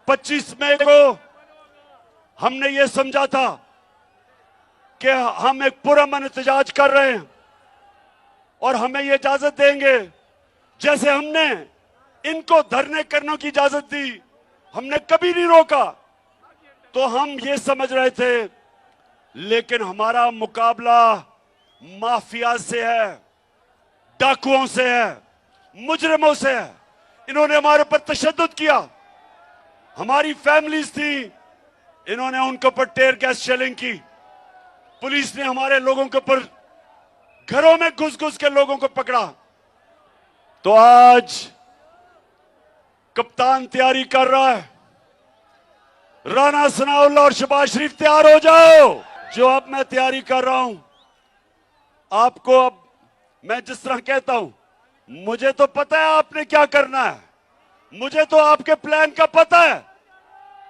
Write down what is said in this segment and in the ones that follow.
25 मई को हमने ये समझा था कि हम एक पुरअमन एहतजाज कर रहे हैं और हमें ये इजाजत देंगे, जैसे हमने इनको धरने करने की इजाजत दी, हमने कभी नहीं रोका। तो हम ये समझ रहे थे, लेकिन हमारा मुकाबला माफिया से है, डाकुओं से है, मुजरिमों से है। इन्होंने हमारे ऊपर तशद्दुद किया, हमारी फैमिलीज थी, इन्होंने उनके ऊपर टेयर गैस शेलिंग की। पुलिस ने हमारे लोगों के ऊपर घरों में घुस घुस के लोगों को पकड़ा। तो आज कप्तान तैयारी कर रहा है, राना सनाउल्लाह और शहबाज शरीफ तैयार हो जाओ। जो अब मैं तैयारी कर रहा हूं, आपको अब मैं जिस तरह कहता हूं, मुझे तो पता है आपने क्या करना है, मुझे तो आपके प्लान का पता है,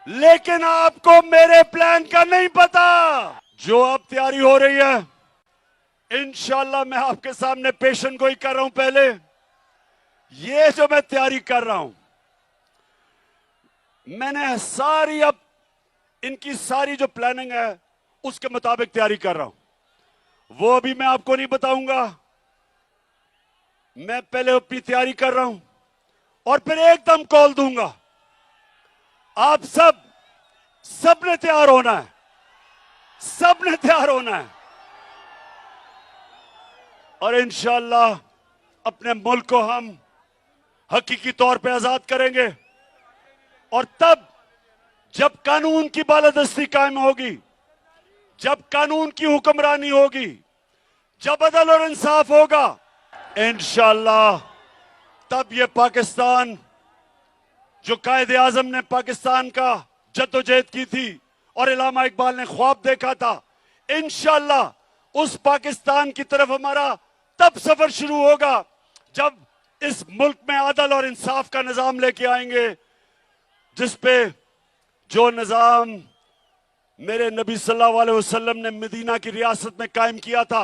लेकिन आपको मेरे प्लान का नहीं पता। जो अब तैयारी हो रही है, इंशाल्लाह मैं आपके सामने पेशन गोई कर रहा हूं। पहले ये जो मैं तैयारी कर रहा हूं, मैंने सारी अब इनकी सारी जो प्लानिंग है उसके मुताबिक तैयारी कर रहा हूं। वो अभी मैं आपको नहीं बताऊंगा, मैं पहले अपनी तैयारी कर रहा हूं और फिर एकदम कॉल दूंगा। आप सब ने तैयार होना है, सब ने तैयार होना है और इंशाअल्लाह अपने मुल्क को हम हकीकी तौर पे आजाद करेंगे। और तब जब कानून की बालादस्ती कायम होगी, जब कानून की हुक्मरानी होगी, जब अदल और इंसाफ होगा, इंशाअल्लाह तब ये पाकिस्तान जो कायदे आजम ने पाकिस्तान का जद्दोजहद की थी और इल्लामा इकबाल ने ख्वाब देखा था, इंशाअल्लाह उस पाकिस्तान की तरफ हमारा तब सफर शुरू होगा जब इस मुल्क में अदल और इंसाफ का निजाम लेके आएंगे, जिस पे जो निजाम मेरे नबी सल्लल्लाहु अलैहि वसल्लम ने मदीना की रियासत में कायम किया था।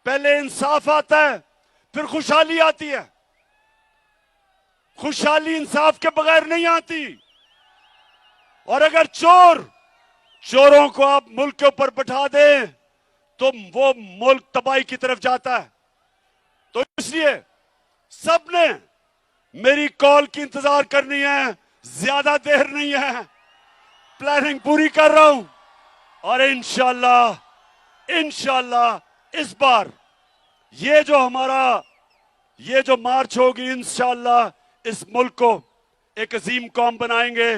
पहले इंसाफ आता है, फिर खुशहाली आती है। खुशहाली इंसाफ के बगैर नहीं आती। और अगर चोरों को आप मुल्क के ऊपर बैठा दें तो वो मुल्क तबाही की तरफ जाता है। तो इसलिए सबने मेरी कॉल की इंतजार करनी है, ज्यादा देर नहीं है, प्लानिंग पूरी कर रहा हूं और इंशाअल्लाह इस बार ये जो मार्च होगी, इंशाअल्लाह इस मुल्क को एक अजीम कौम बनाएंगे।